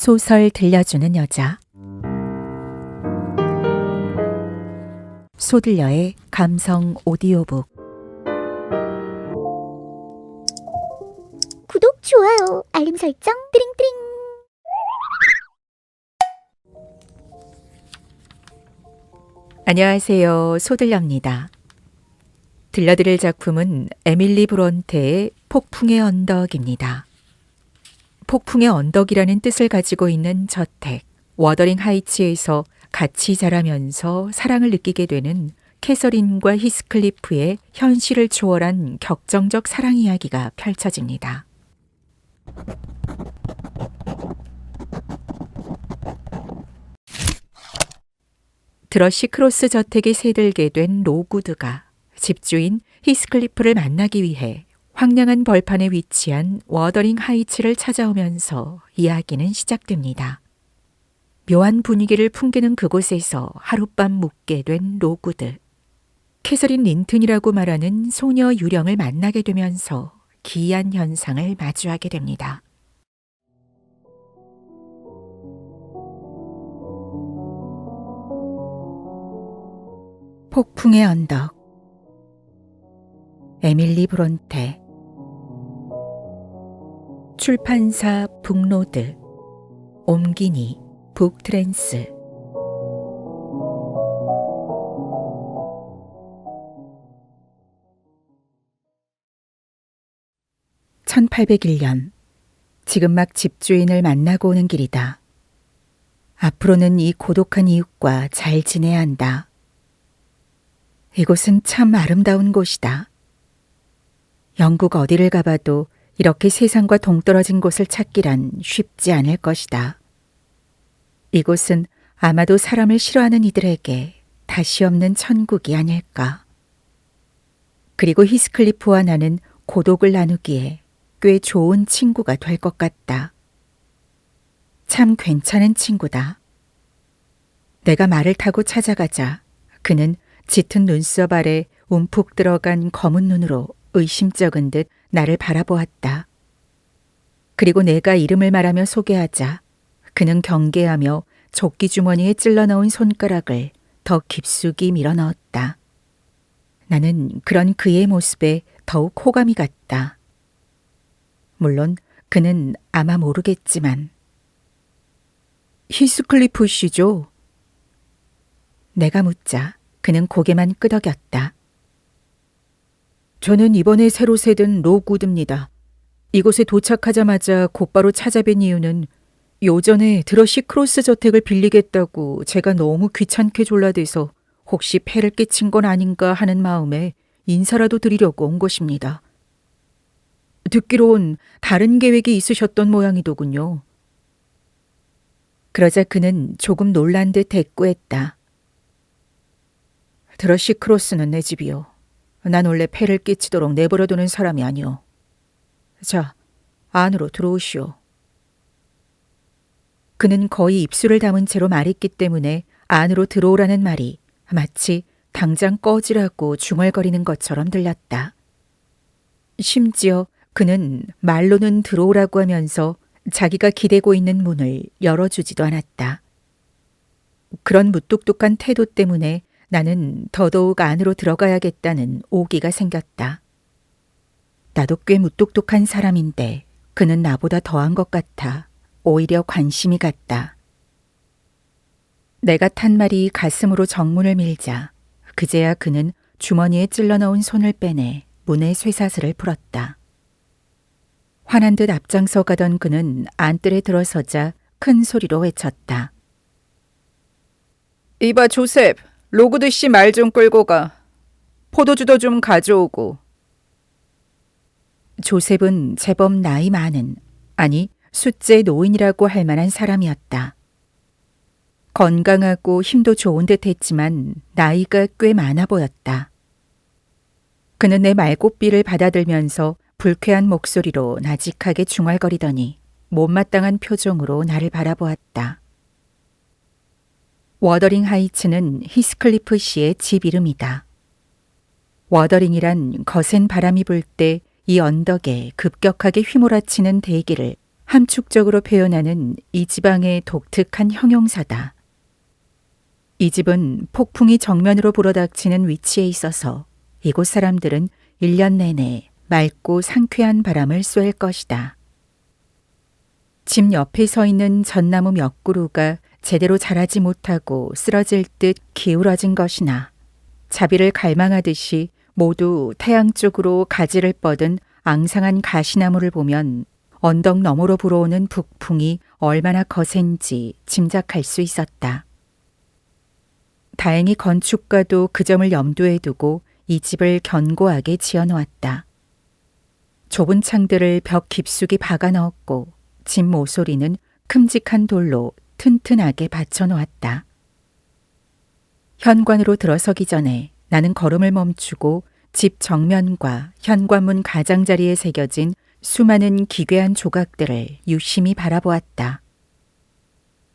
소설 들려주는 여자. 소들려의 감성 오디오북. 구독, 좋아요, 알림 설정, 띠링띠링. 안녕하세요. 소들려입니다. 들려드릴 작품은 에밀리 브론테의 폭풍의 언덕입니다. 폭풍의 언덕이라는 뜻을 가지고 있는 저택, 워더링 하이츠에서 같이 자라면서 사랑을 느끼게 되는 캐서린과 히스클리프의 현실을 초월한 격정적 사랑 이야기가 펼쳐집니다. 드러시 크로스 저택에 새들게 된 로구드가 집주인 히스클리프를 만나기 위해 황량한 벌판에 위치한 워더링 하이츠를 찾아오면서 이야기는 시작됩니다. 묘한 분위기를 풍기는 그곳에서 하룻밤 묵게 된 로구드. 캐서린 린튼이라고 말하는 소녀 유령을 만나게 되면서 기이한 현상을 마주하게 됩니다. 폭풍의 언덕. 에밀리 브론테. 출판사 북로드. 옴기니 북트랜스. (1801년) 지금 막 집주인을 만나고 오는 길이다. 앞으로는 이 고독한 이웃과 잘 지내야 한다. 이곳은 참 아름다운 곳이다. 영국 어디를 가봐도 이렇게 세상과 동떨어진 곳을 찾기란 쉽지 않을 것이다. 이곳은 아마도 사람을 싫어하는 이들에게 다시 없는 천국이 아닐까. 그리고 히스클리프와 나는 고독을 나누기에 꽤 좋은 친구가 될 것 같다. 참 괜찮은 친구다. 내가 말을 타고 찾아가자 그는 짙은 눈썹 아래 움푹 들어간 검은 눈으로 의심쩍은 듯 나를 바라보았다. 그리고 내가 이름을 말하며 소개하자 그는 경계하며 조끼 주머니에 찔러 넣은 손가락을 더 깊숙이 밀어 넣었다. 나는 그런 그의 모습에 더욱 호감이 갔다. 물론 그는 아마 모르겠지만. 히스클리프 씨죠? 내가 묻자 그는 고개만 끄덕였다. 저는 이번에 새로 새든 로구드입니다. 이곳에 도착하자마자 곧바로 찾아뵌 이유는 요전에 드러시 크로스 저택을 빌리겠다고 제가 너무 귀찮게 졸라대서 혹시 폐를 끼친 건 아닌가 하는 마음에 인사라도 드리려고 온 것입니다. 듣기론 다른 계획이 있으셨던 모양이더군요. 그러자 그는 조금 놀란 듯 대꾸했다. 드러시 크로스는 내 집이요. 난 원래 폐를 끼치도록 내버려두는 사람이 아니오. 자, 안으로 들어오시오. 그는 거의 입술을 담은 채로 말했기 때문에 안으로 들어오라는 말이 마치 당장 꺼지라고 중얼거리는 것처럼 들렸다. 심지어 그는 말로는 들어오라고 하면서 자기가 기대고 있는 문을 열어주지도 않았다. 그런 무뚝뚝한 태도 때문에 나는 더더욱 안으로 들어가야겠다는 오기가 생겼다. 나도 꽤 무뚝뚝한 사람인데 그는 나보다 더한 것 같아 오히려 관심이 갔다. 내가 탄 말이 가슴으로 정문을 밀자 그제야 그는 주머니에 찔러 넣은 손을 빼내 문의 쇠사슬을 풀었다. 화난 듯 앞장서 가던 그는 안뜰에 들어서자 큰 소리로 외쳤다. 이봐 조셉, 로구드 씨 말 좀 끌고 가. 포도주도 좀 가져오고. 조셉은 제법 나이 많은, 아니 숫째 노인이라고 할 만한 사람이었다. 건강하고 힘도 좋은 듯 했지만 나이가 꽤 많아 보였다. 그는 내 말꽃비를 받아들면서 불쾌한 목소리로 나직하게 중얼거리더니 못마땅한 표정으로 나를 바라보았다. 워더링 하이츠는 히스클리프 씨의 집 이름이다. 워더링이란 거센 바람이 불 때 이 언덕에 급격하게 휘몰아치는 대기를 함축적으로 표현하는 이 지방의 독특한 형용사다. 이 집은 폭풍이 정면으로 불어닥치는 위치에 있어서 이곳 사람들은 1년 내내 맑고 상쾌한 바람을 쐴 것이다. 집 옆에 서 있는 전나무 몇 그루가 제대로 자라지 못하고 쓰러질 듯 기울어진 것이나 자비를 갈망하듯이 모두 태양 쪽으로 가지를 뻗은 앙상한 가시나무를 보면 언덕 너머로 불어오는 북풍이 얼마나 거센지 짐작할 수 있었다. 다행히 건축가도 그 점을 염두에 두고 이 집을 견고하게 지어놓았다. 좁은 창들을 벽 깊숙이 박아 넣었고 집 모서리는 큼직한 돌로 튼튼하게 받쳐놓았다. 현관으로 들어서기 전에 나는 걸음을 멈추고 집 정면과 현관문 가장자리에 새겨진 수많은 기괴한 조각들을 유심히 바라보았다.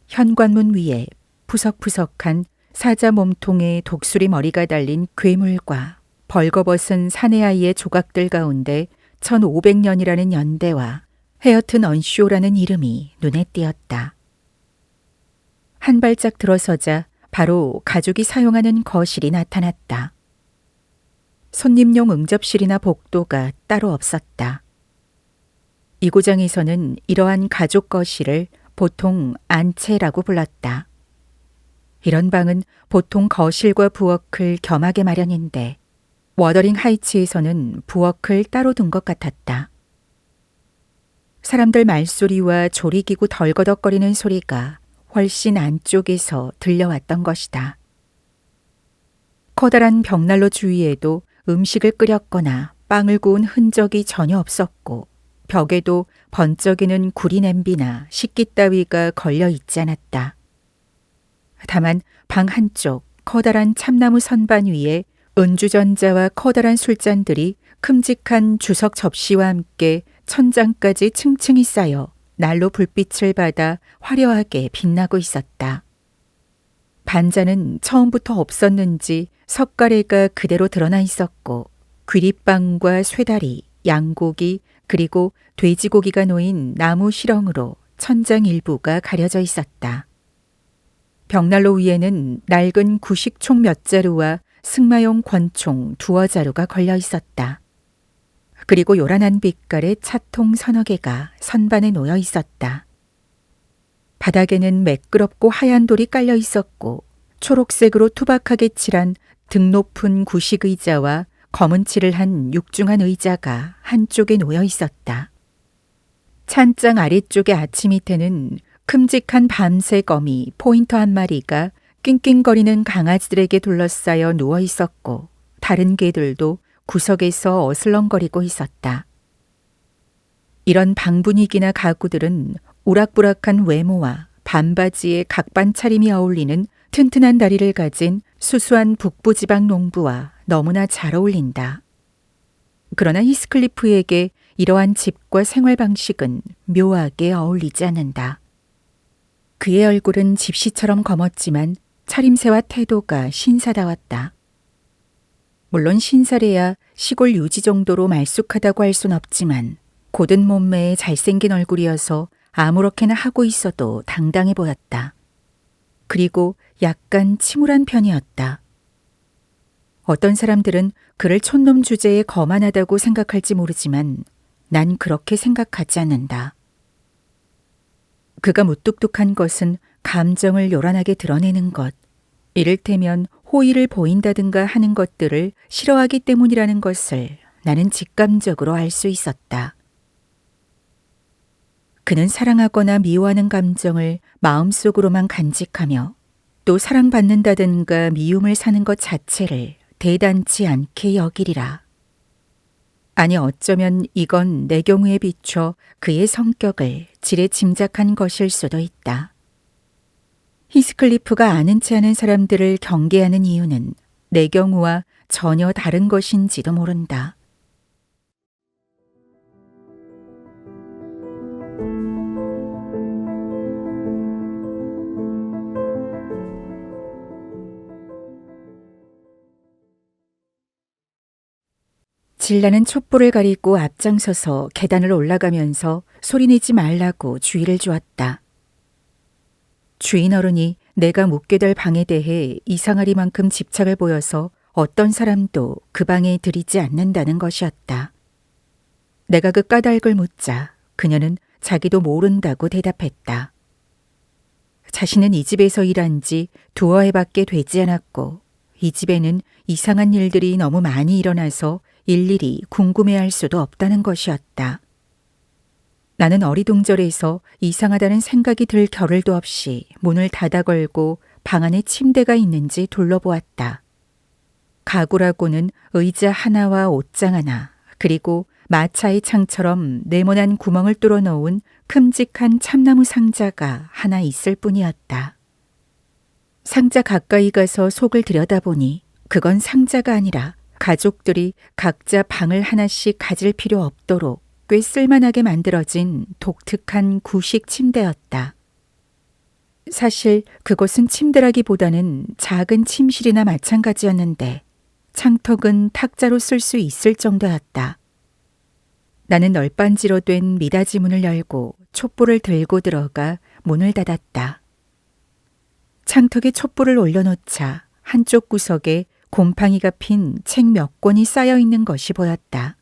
현관문 위에 푸석푸석한 사자 몸통에 독수리 머리가 달린 괴물과 벌거벗은 사내아이의 조각들 가운데 1500년이라는 연대와 헤어튼 언쇼라는 이름이 눈에 띄었다. 한 발짝 들어서자 바로 가족이 사용하는 거실이 나타났다. 손님용 응접실이나 복도가 따로 없었다. 이 고장에서는 이러한 가족 거실을 보통 안채라고 불렀다. 이런 방은 보통 거실과 부엌을 겸하게 마련인데 워더링 하이츠에서는 부엌을 따로 둔 것 같았다. 사람들 말소리와 조리기구 덜거덕거리는 소리가 훨씬 안쪽에서 들려왔던 것이다. 커다란 벽난로 주위에도 음식을 끓였거나 빵을 구운 흔적이 전혀 없었고 벽에도 번쩍이는 구리 냄비나 식기 따위가 걸려 있지 않았다. 다만 방 한쪽 커다란 참나무 선반 위에 은주전자와 커다란 술잔들이 큼직한 주석 접시와 함께 천장까지 층층이 쌓여 난로 불빛을 받아 화려하게 빛나고 있었다. 반찬은 처음부터 없었는지 석가래가 그대로 드러나 있었고 귀리빵과 쇠다리, 양고기 그리고 돼지고기가 놓인 나무 실형으로 천장 일부가 가려져 있었다. 벽난로 위에는 낡은 구식총 몇 자루와 승마용 권총 두어 자루가 걸려 있었다. 그리고 요란한 빛깔의 차통 서너 개가 선반에 놓여 있었다. 바닥에는 매끄럽고 하얀 돌이 깔려 있었고 초록색으로 투박하게 칠한 등 높은 구식 의자와 검은 칠을 한 육중한 의자가 한쪽에 놓여 있었다. 찬장 아래쪽의 아치 밑에는 큼직한 밤색 어미 포인터 한 마리가 낑낑거리는 강아지들에게 둘러싸여 누워 있었고 다른 개들도 구석에서 어슬렁거리고 있었다. 이런 방 분위기나 가구들은 우락부락한 외모와 반바지에 각반 차림이 어울리는 튼튼한 다리를 가진 수수한 북부지방 농부와 너무나 잘 어울린다. 그러나 히스클리프에게 이러한 집과 생활 방식은 묘하게 어울리지 않는다. 그의 얼굴은 집시처럼 검었지만 차림새와 태도가 신사다웠다. 물론 신사래야 시골 유지 정도로 말쑥하다고 할 순 없지만 곧은 몸매에 잘생긴 얼굴이어서 아무렇게나 하고 있어도 당당해 보였다. 그리고 약간 침울한 편이었다. 어떤 사람들은 그를 촌놈 주제에 거만하다고 생각할지 모르지만 난 그렇게 생각하지 않는다. 그가 무뚝뚝한 것은 감정을 요란하게 드러내는 것, 이를테면 호의를 보인다든가 하는 것들을 싫어하기 때문이라는 것을 나는 직감적으로 알 수 있었다. 그는 사랑하거나 미워하는 감정을 마음속으로만 간직하며 또 사랑받는다든가 미움을 사는 것 자체를 대단치 않게 여기리라. 아니 어쩌면 이건 내 경우에 비춰 그의 성격을 지레 짐작한 것일 수도 있다. 히스클리프가 아는 체 하는 사람들을 경계하는 이유는 내 경우와 전혀 다른 것인지도 모른다. 질나는 촛불을 가리고 앞장서서 계단을 올라가면서 소리내지 말라고 주의를 주었다. 주인 어른이 내가 묵게 될 방에 대해 이상하리만큼 집착을 보여서 어떤 사람도 그 방에 들이지 않는다는 것이었다. 내가 그 까닭을 묻자 그녀는 자기도 모른다고 대답했다. 자신은 이 집에서 일한 지 2회밖에 되지 않았고 이 집에는 이상한 일들이 너무 많이 일어나서 일일이 궁금해할 수도 없다는 것이었다. 나는 어리둥절해서 이상하다는 생각이 들 겨를도 없이 문을 닫아 걸고 방 안에 침대가 있는지 둘러보았다. 가구라고는 의자 하나와 옷장 하나, 그리고 마차의 창처럼 네모난 구멍을 뚫어 놓은 큼직한 참나무 상자가 하나 있을 뿐이었다. 상자 가까이 가서 속을 들여다보니 그건 상자가 아니라 가족들이 각자 방을 하나씩 가질 필요 없도록 꽤 쓸만하게 만들어진 독특한 구식 침대였다. 사실 그것은 침대라기보다는 작은 침실이나 마찬가지였는데 창턱은 탁자로 쓸 수 있을 정도였다. 나는 널빤지로 된 미닫이 문을 열고 촛불을 들고 들어가 문을 닫았다. 창턱에 촛불을 올려놓자 한쪽 구석에 곰팡이가 핀 책 몇 권이 쌓여 있는 것이 보였다.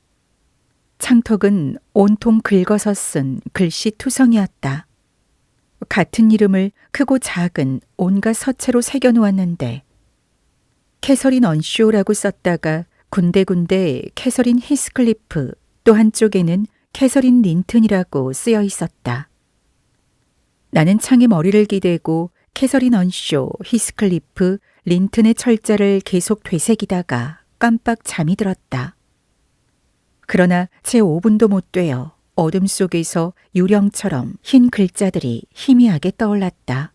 창턱은 온통 긁어서 쓴 글씨 투성이었다. 같은 이름을 크고 작은 온갖 서체로 새겨 놓았는데 캐서린 언쇼라고 썼다가 군데군데 캐서린 히스클리프, 또 한쪽에는 캐서린 린튼이라고 쓰여 있었다. 나는 창에 머리를 기대고 캐서린 언쇼, 히스클리프, 린튼의 철자를 계속 되새기다가 깜빡 잠이 들었다. 그러나 채 5분도 못 되어 어둠 속에서 유령처럼 흰 글자들이 희미하게 떠올랐다.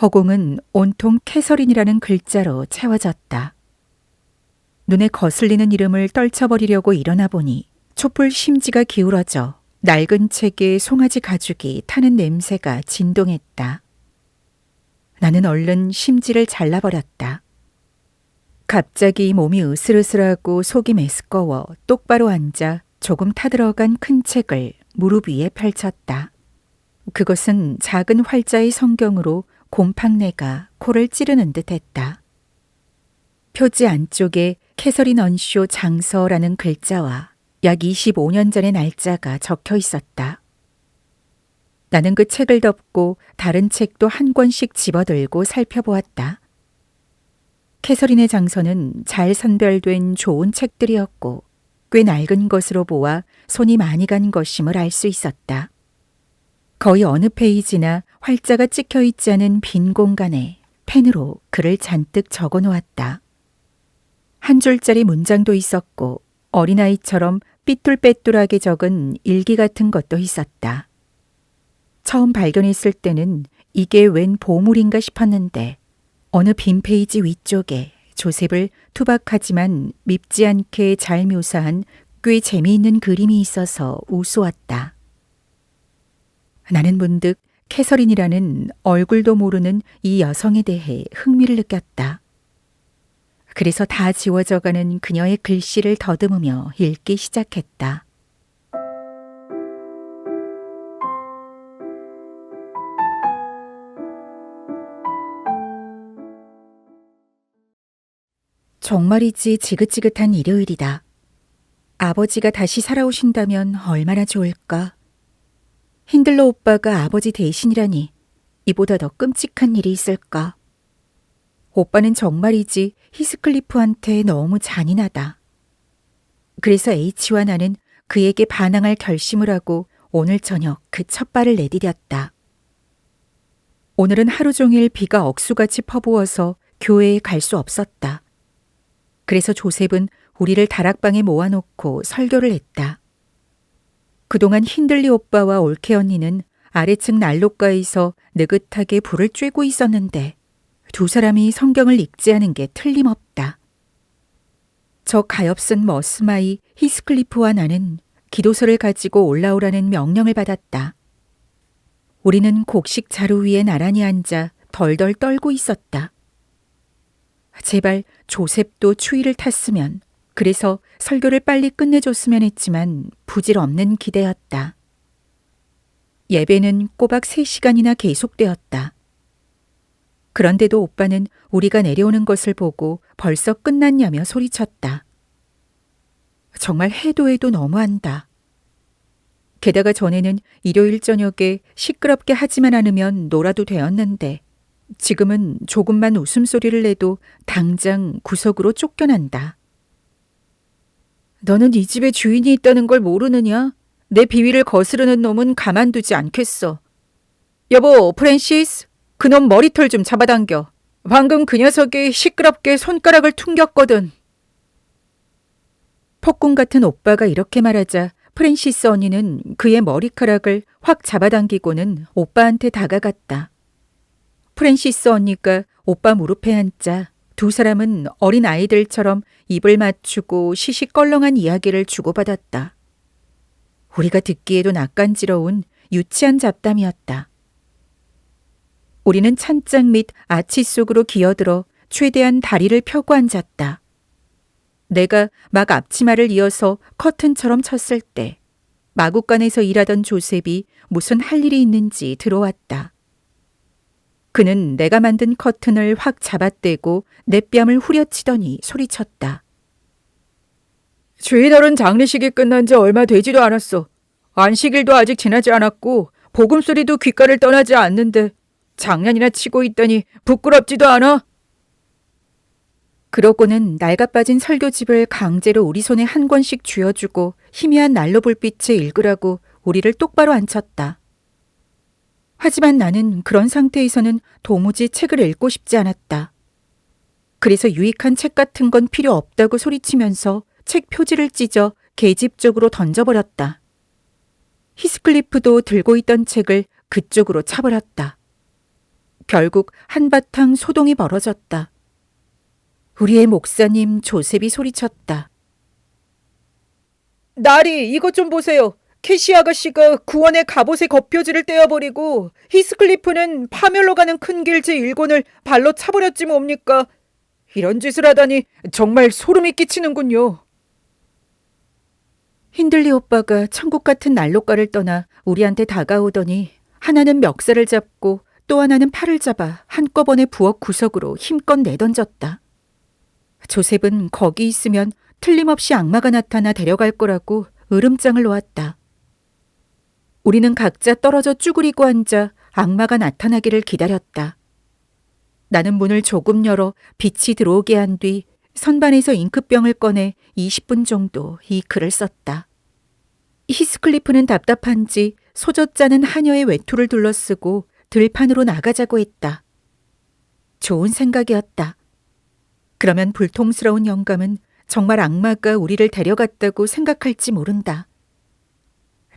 허공은 온통 캐서린이라는 글자로 채워졌다. 눈에 거슬리는 이름을 떨쳐버리려고 일어나 보니 촛불 심지가 기울어져 낡은 책에 송아지 가죽이 타는 냄새가 진동했다. 나는 얼른 심지를 잘라버렸다. 갑자기 몸이 으슬으슬하고 속이 메스꺼워 똑바로 앉아 조금 타들어간 큰 책을 무릎 위에 펼쳤다. 그것은 작은 활자의 성경으로 곰팡내가 코를 찌르는 듯 했다. 표지 안쪽에 캐서린 언쇼 장서라는 글자와 약 25년 전의 날짜가 적혀 있었다. 나는 그 책을 덮고 다른 책도 한 권씩 집어들고 살펴보았다. 캐서린의 장서는 잘 선별된 좋은 책들이었고 꽤 낡은 것으로 보아 손이 많이 간 것임을 알 수 있었다. 거의 어느 페이지나 활자가 찍혀 있지 않은 빈 공간에 펜으로 글을 잔뜩 적어 놓았다. 한 줄짜리 문장도 있었고 어린아이처럼 삐뚤빼뚤하게 적은 일기 같은 것도 있었다. 처음 발견했을 때는 이게 웬 보물인가 싶었는데 어느 빈 페이지 위쪽에 조셉을 투박하지만 밉지 않게 잘 묘사한 꽤 재미있는 그림이 있어서 우스웠다. 나는 문득 캐서린이라는 얼굴도 모르는 이 여성에 대해 흥미를 느꼈다. 그래서 다 지워져가는 그녀의 글씨를 더듬으며 읽기 시작했다. 정말이지 지긋지긋한 일요일이다. 아버지가 다시 살아오신다면 얼마나 좋을까. 힌들러 오빠가 아버지 대신이라니 이보다 더 끔찍한 일이 있을까. 오빠는 정말이지 히스클리프한테 너무 잔인하다. 그래서 H와 나는 그에게 반항할 결심을 하고 오늘 저녁 그 첫 발을 내디뎠다. 오늘은 하루 종일 비가 억수같이 퍼부어서 교회에 갈 수 없었다. 그래서 조셉은 우리를 다락방에 모아놓고 설교를 했다. 그동안 힌들리 오빠와 올케 언니는 아래층 난로가에서 느긋하게 불을 쬐고 있었는데 두 사람이 성경을 읽지 않은 게 틀림없다. 저 가엾은 머스마이 히스클리프와 나는 기도서를 가지고 올라오라는 명령을 받았다. 우리는 곡식 자루 위에 나란히 앉아 덜덜 떨고 있었다. 제발 조셉도 추위를 탔으면, 그래서 설교를 빨리 끝내줬으면 했지만 부질없는 기대였다. 예배는 꼬박 3시간이나 계속되었다. 그런데도 오빠는 우리가 내려오는 것을 보고 벌써 끝났냐며 소리쳤다. 정말 해도 해도 너무한다. 게다가 전에는 일요일 저녁에 시끄럽게 하지만 않으면 놀아도 되었는데 지금은 조금만 웃음소리를 내도 당장 구석으로 쫓겨난다. 너는 이 집에 주인이 있다는 걸 모르느냐? 내 비위를 거스르는 놈은 가만두지 않겠어. 여보, 프랜시스, 그놈 머리털 좀 잡아당겨. 방금 그 녀석이 시끄럽게 손가락을 퉁겼거든. 폭군 같은 오빠가 이렇게 말하자 프랜시스 언니는 그의 머리카락을 확 잡아당기고는 오빠한테 다가갔다. 프랜시스 언니가 오빠 무릎에 앉자 두 사람은 어린 아이들처럼 입을 맞추고 시시껄렁한 이야기를 주고받았다. 우리가 듣기에도 낯간지러운 유치한 잡담이었다. 우리는 찬장 및 아치 속으로 기어들어 최대한 다리를 펴고 앉았다. 내가 막 앞치마를 이어서 커튼처럼 쳤을 때 마구간에서 일하던 조셉이 무슨 할 일이 있는지 들어왔다. 그는 내가 만든 커튼을 확 잡아떼고 내 뺨을 후려치더니 소리쳤다. 주인어른 장례식이 끝난 지 얼마 되지도 않았어. 안식일도 아직 지나지 않았고 복음소리도 귓가를 떠나지 않는데 장난이나 치고 있다니 부끄럽지도 않아? 그러고는 낡아빠진 설교집을 강제로 우리 손에 한 권씩 쥐어주고 희미한 난로 불빛에 읽으라고 우리를 똑바로 앉혔다. 하지만 나는 그런 상태에서는 도무지 책을 읽고 싶지 않았다. 그래서 유익한 책 같은 건 필요 없다고 소리치면서 책 표지를 찢어 계집 쪽으로 던져버렸다. 히스클리프도 들고 있던 책을 그쪽으로 차버렸다. 결국 한바탕 소동이 벌어졌다. 우리의 목사님 조셉이 소리쳤다. 나리, 이것 좀 보세요. 캐시 아가씨가 구원의 갑옷의 겉표지를 떼어버리고 히스클리프는 파멸로 가는 큰 길 제1권을 발로 차버렸지 뭡니까? 이런 짓을 하다니 정말 소름이 끼치는군요. 힌들리 오빠가 천국 같은 난로가를 떠나 우리한테 다가오더니 하나는 멱살을 잡고 또 하나는 팔을 잡아 한꺼번에 부엌 구석으로 힘껏 내던졌다. 조셉은 거기 있으면 틀림없이 악마가 나타나 데려갈 거라고 으름장을 놓았다. 우리는 각자 떨어져 쭈그리고 앉아 악마가 나타나기를 기다렸다. 나는 문을 조금 열어 빛이 들어오게 한 뒤 선반에서 잉크병을 꺼내 20분 정도 이 글을 썼다. 히스클리프는 답답한지 소젖자는 하녀의 외투를 둘러쓰고 들판으로 나가자고 했다. 좋은 생각이었다. 그러면 불통스러운 영감은 정말 악마가 우리를 데려갔다고 생각할지 모른다.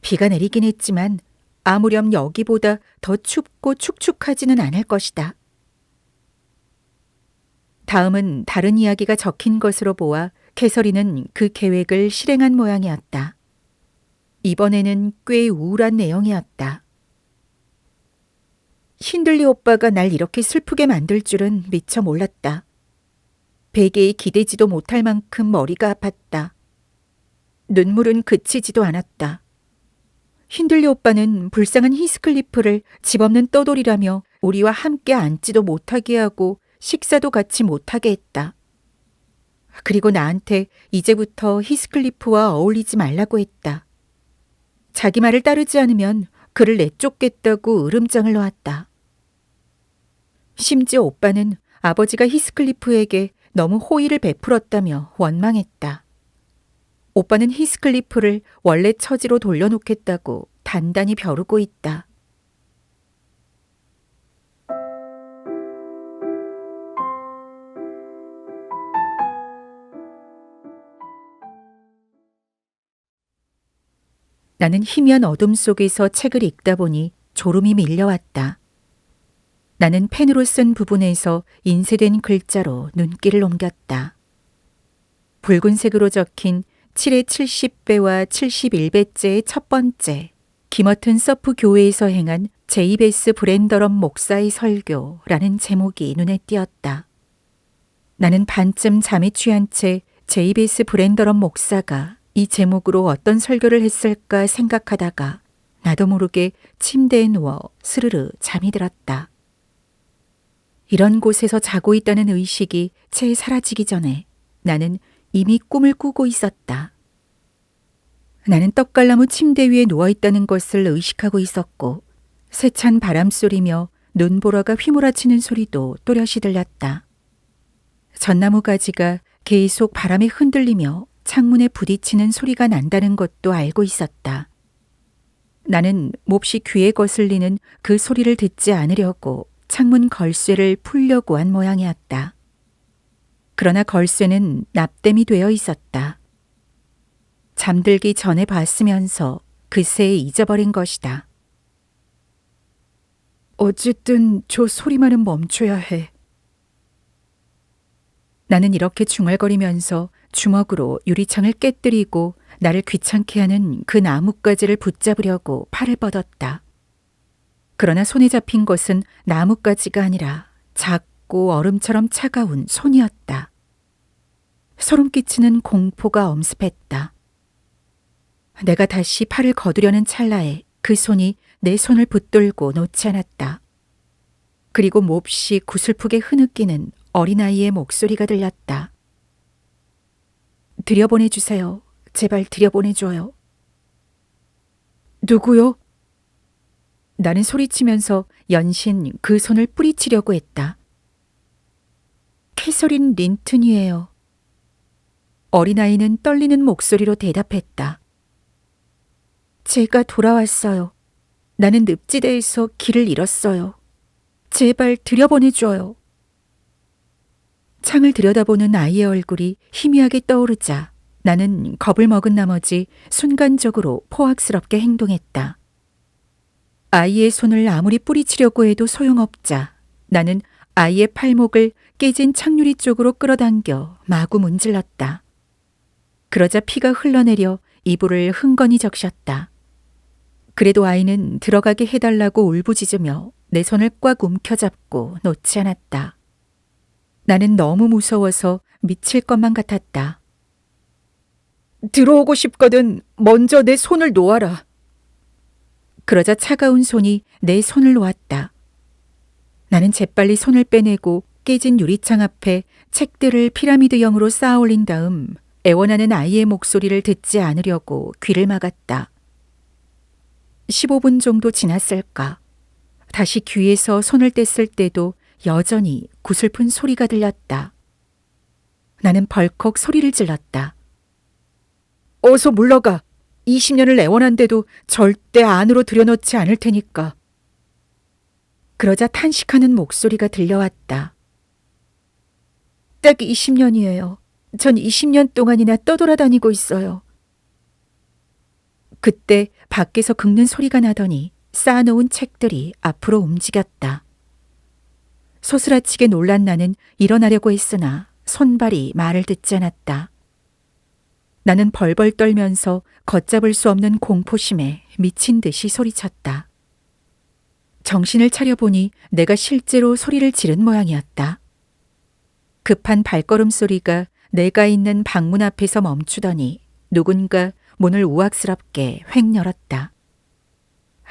비가 내리긴 했지만 아무렴 여기보다 더 춥고 축축하지는 않을 것이다. 다음은 다른 이야기가 적힌 것으로 보아 캐서린은 그 계획을 실행한 모양이었다. 이번에는 꽤 우울한 내용이었다. 힌들리 오빠가 날 이렇게 슬프게 만들 줄은 미처 몰랐다. 베개에 기대지도 못할 만큼 머리가 아팠다. 눈물은 그치지도 않았다. 힌들리 오빠는 불쌍한 히스클리프를 집 없는 떠돌이라며 우리와 함께 앉지도 못하게 하고 식사도 같이 못하게 했다. 그리고 나한테 이제부터 히스클리프와 어울리지 말라고 했다. 자기 말을 따르지 않으면 그를 내쫓겠다고 으름장을 놓았다. 심지어 오빠는 아버지가 히스클리프에게 너무 호의를 베풀었다며 원망했다. 오빠는 히스클리프를 원래 처지로 돌려놓겠다고 단단히 벼르고 있다. 나는 희미한 어둠 속에서 책을 읽다 보니 졸음이 밀려왔다. 나는 펜으로 쓴 부분에서 인쇄된 글자로 눈길을 옮겼다. 붉은색으로 적힌 7의 70배와 71배째의 첫 번째, 기머튼 서프 교회에서 행한 제이베스 브랜더럼 목사의 설교라는 제목이 눈에 띄었다. 나는 반쯤 잠에 취한 채 제이베스 브랜더런 목사가 이 제목으로 어떤 설교를 했을까 생각하다가 나도 모르게 침대에 누워 스르르 잠이 들었다. 이런 곳에서 자고 있다는 의식이 채 사라지기 전에 나는 이미 꿈을 꾸고 있었다. 나는 떡갈나무 침대 위에 누워있다는 것을 의식하고 있었고 세찬 바람소리며 눈보라가 휘몰아치는 소리도 또렷이 들렸다. 전나무 가지가 계속 바람에 흔들리며 창문에 부딪히는 소리가 난다는 것도 알고 있었다. 나는 몹시 귀에 거슬리는 그 소리를 듣지 않으려고 창문 걸쇠를 풀려고 한 모양이었다. 그러나 걸쇠는 납땜이 되어 있었다. 잠들기 전에 봤으면서 그새 잊어버린 것이다. 어쨌든 저 소리만은 멈춰야 해. 나는 이렇게 중얼거리면서 주먹으로 유리창을 깨뜨리고 나를 귀찮게 하는 그 나뭇가지를 붙잡으려고 팔을 뻗었다. 그러나 손에 잡힌 것은 나뭇가지가 아니라 작고 얼음처럼 차가운 손이었다. 소름 끼치는 공포가 엄습했다. 내가 다시 팔을 거두려는 찰나에 그 손이 내 손을 붙들고 놓지 않았다. 그리고 몹시 구슬프게 흐느끼는 어린아이의 목소리가 들렸다. 들여보내주세요. 제발 들여보내줘요. 누구요? 나는 소리치면서 연신 그 손을 뿌리치려고 했다. 캐서린 린튼이에요. 어린아이는 떨리는 목소리로 대답했다. 제가 돌아왔어요. 나는 늪지대에서 길을 잃었어요. 제발 들여보내줘요. 창을 들여다보는 아이의 얼굴이 희미하게 떠오르자 나는 겁을 먹은 나머지 순간적으로 포악스럽게 행동했다. 아이의 손을 아무리 뿌리치려고 해도 소용없자 나는 아이의 팔목을 깨진 창유리 쪽으로 끌어당겨 마구 문질렀다. 그러자 피가 흘러내려 이불을 흥건히 적셨다. 그래도 아이는 들어가게 해달라고 울부짖으며 내 손을 꽉 움켜잡고 놓지 않았다. 나는 너무 무서워서 미칠 것만 같았다. 들어오고 싶거든 먼저 내 손을 놓아라. 그러자 차가운 손이 내 손을 놓았다. 나는 재빨리 손을 빼내고 깨진 유리창 앞에 책들을 피라미드형으로 쌓아 올린 다음 애원하는 아이의 목소리를 듣지 않으려고 귀를 막았다. 15분 정도 지났을까. 다시 귀에서 손을 뗐을 때도 여전히 구슬픈 소리가 들렸다. 나는 벌컥 소리를 질렀다. 어서 물러가. 20년을 애원한데도 절대 안으로 들여놓지 않을 테니까. 그러자 탄식하는 목소리가 들려왔다. 딱 20년이에요. 전 20년 동안이나 떠돌아다니고 있어요. 그때 밖에서 긁는 소리가 나더니 쌓아놓은 책들이 앞으로 움직였다. 소스라치게 놀란 나는 일어나려고 했으나 손발이 말을 듣지 않았다. 나는 벌벌 떨면서 걷잡을 수 없는 공포심에 미친 듯이 소리쳤다. 정신을 차려보니 내가 실제로 소리를 지른 모양이었다. 급한 발걸음 소리가 내가 있는 방문 앞에서 멈추더니 누군가 문을 우악스럽게 획 열었다.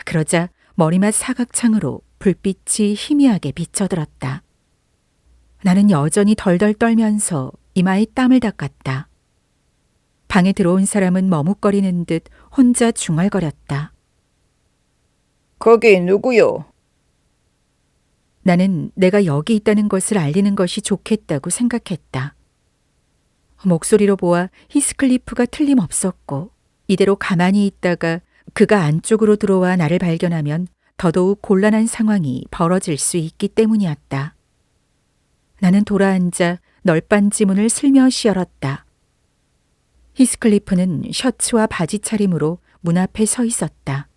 그러자 머리맡 사각창으로 불빛이 희미하게 비쳐들었다. 나는 여전히 덜덜 떨면서 이마에 땀을 닦았다. 방에 들어온 사람은 머뭇거리는 듯 혼자 중얼거렸다. 거기 누구요? 나는 내가 여기 있다는 것을 알리는 것이 좋겠다고 생각했다. 목소리로 보아 히스클리프가 틀림없었고 이대로 가만히 있다가 그가 안쪽으로 들어와 나를 발견하면 더더욱 곤란한 상황이 벌어질 수 있기 때문이었다. 나는 돌아앉아 널빤지 문을 슬며시 열었다. 히스클리프는 셔츠와 바지 차림으로 문 앞에 서 있었다.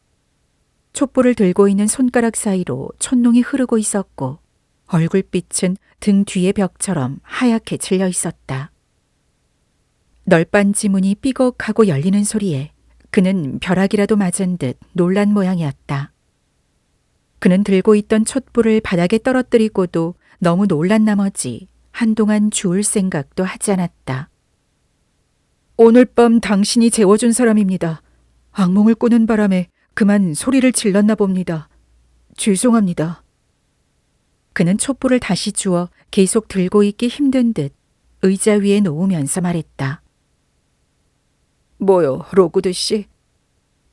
촛불을 들고 있는 손가락 사이로 촛농이 흐르고 있었고 얼굴빛은 등 뒤의 벽처럼 하얗게 질려 있었다. 널빤지 문이 삐걱하고 열리는 소리에 그는 벼락이라도 맞은 듯 놀란 모양이었다. 그는 들고 있던 촛불을 바닥에 떨어뜨리고도 너무 놀란 나머지 한동안 주울 생각도 하지 않았다. 오늘 밤 당신이 재워준 사람입니다. 악몽을 꾸는 바람에 그만 소리를 질렀나 봅니다. 죄송합니다. 그는 촛불을 다시 주워 계속 들고 있기 힘든 듯 의자 위에 놓으면서 말했다. 뭐요, 로구드 씨?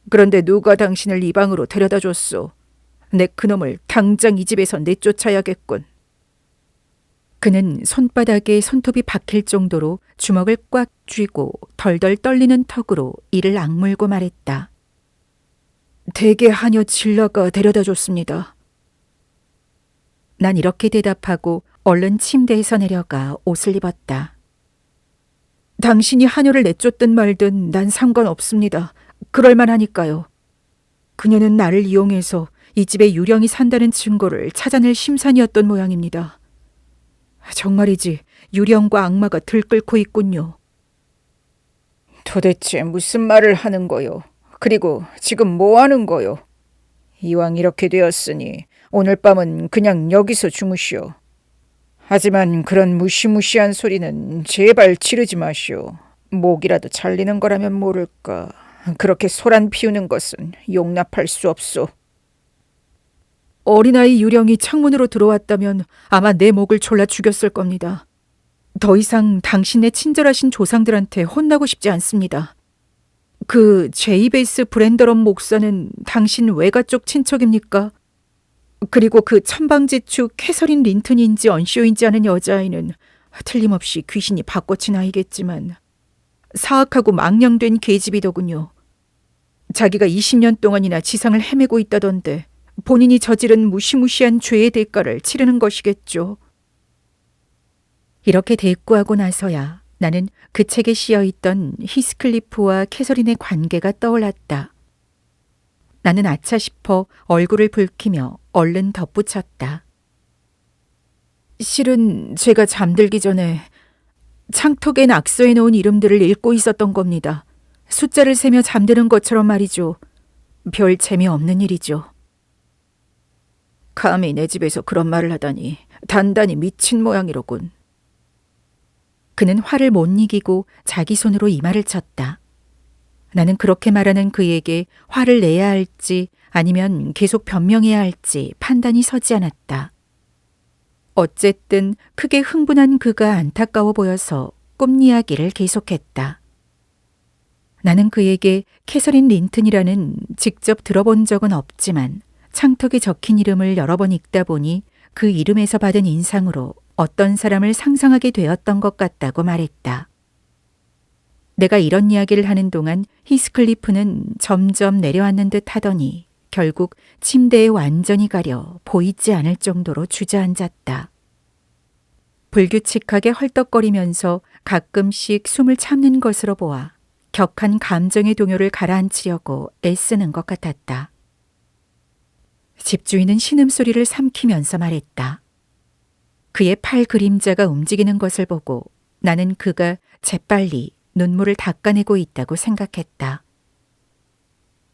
그런데 누가 당신을 이 방으로 데려다 줬소? 내 그놈을 당장 이 집에서 내쫓아야겠군. 그는 손바닥에 손톱이 박힐 정도로 주먹을 꽉 쥐고 덜덜 떨리는 턱으로 이를 악물고 말했다. 대개 하녀 질라가 데려다 줬습니다. 난 이렇게 대답하고 얼른 침대에서 내려가 옷을 입었다. 당신이 하녀를 내쫓든 말든 난 상관없습니다. 그럴만하니까요. 그녀는 나를 이용해서 이 집에 유령이 산다는 증거를 찾아낼 심산이었던 모양입니다. 정말이지 유령과 악마가 들끓고 있군요. 도대체 무슨 말을 하는 거요? 그리고 지금 뭐 하는 거요? 이왕 이렇게 되었으니 오늘 밤은 그냥 여기서 주무시오. 하지만 그런 무시무시한 소리는 제발 지르지 마시오. 목이라도 잘리는 거라면 모를까. 그렇게 소란 피우는 것은 용납할 수 없소. 어린아이 유령이 창문으로 들어왔다면 아마 내 목을 졸라 죽였을 겁니다. 더 이상 당신의 친절하신 조상들한테 혼나고 싶지 않습니다. 그 제이베이스 브랜더런 목사는 당신 외가 쪽 친척입니까? 그리고 그 천방지축 캐서린 린튼인지 언쇼인지 아는 여자아이는 틀림없이 귀신이 바꿔친 아이겠지만 사악하고 망령된 계집이더군요. 자기가 20년 동안이나 지상을 헤매고 있다던데 본인이 저지른 무시무시한 죄의 대가를 치르는 것이겠죠. 이렇게 대꾸하고 나서야 나는 그 책에 씌어있던 히스클리프와 캐서린의 관계가 떠올랐다. 나는 아차 싶어 얼굴을 붉히며 얼른 덧붙였다. 실은 제가 잠들기 전에 창턱에 낙서해 놓은 이름들을 읽고 있었던 겁니다. 숫자를 세며 잠드는 것처럼 말이죠. 별 재미없는 일이죠. 감히 내 집에서 그런 말을 하다니 단단히 미친 모양이로군. 그는 화를 못 이기고 자기 손으로 이마를 쳤다. 나는 그렇게 말하는 그에게 화를 내야 할지 아니면 계속 변명해야 할지 판단이 서지 않았다. 어쨌든 크게 흥분한 그가 안타까워 보여서 꿈 이야기를 계속했다. 나는 그에게 캐서린 린튼이라는 직접 들어본 적은 없지만 창턱에 적힌 이름을 여러 번 읽다 보니 그 이름에서 받은 인상으로 어떤 사람을 상상하게 되었던 것 같다고 말했다. 내가 이런 이야기를 하는 동안 히스클리프는 점점 내려앉는 듯 하더니 결국 침대에 완전히 가려 보이지 않을 정도로 주저앉았다. 불규칙하게 헐떡거리면서 가끔씩 숨을 참는 것으로 보아 격한 감정의 동요를 가라앉히려고 애쓰는 것 같았다. 집주인은 신음소리를 삼키면서 말했다. 그의 팔 그림자가 움직이는 것을 보고 나는 그가 재빨리 눈물을 닦아내고 있다고 생각했다.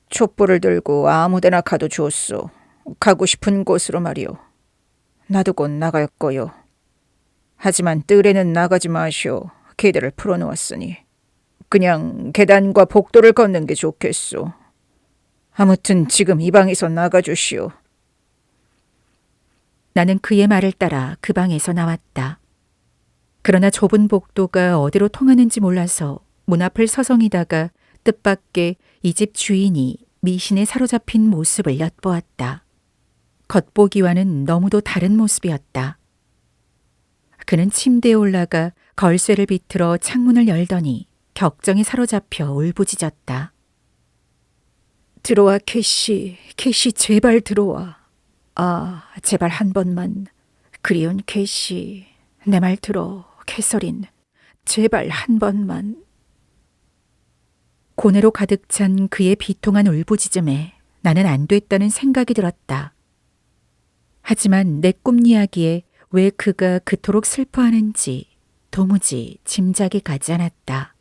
촛불을 들고 아무데나 가도 좋소. 가고 싶은 곳으로 말이오. 나도 곧 나갈 거요. 하지만 뜰에는 나가지 마시오. 개들을 풀어놓았으니. 그냥 계단과 복도를 걷는 게 좋겠소. 아무튼 지금 이 방에서 나가주시오. 나는 그의 말을 따라 그 방에서 나왔다. 그러나 좁은 복도가 어디로 통하는지 몰라서 문 앞을 서성이다가 뜻밖의 이 집 주인이 미신에 사로잡힌 모습을 엿보았다. 겉보기와는 너무도 다른 모습이었다. 그는 침대에 올라가 걸쇠를 비틀어 창문을 열더니 격정에 사로잡혀 울부짖었다. 들어와, 캐시. 캐시, 제발 들어와. 아, 제발 한 번만. 그리운 캐시. 내 말 들어, 캐서린. 제발 한 번만. 고뇌로 가득 찬 그의 비통한 울부짖음에 나는 안 됐다는 생각이 들었다. 하지만 내 꿈 이야기에 왜 그가 그토록 슬퍼하는지 도무지 짐작이 가지 않았다.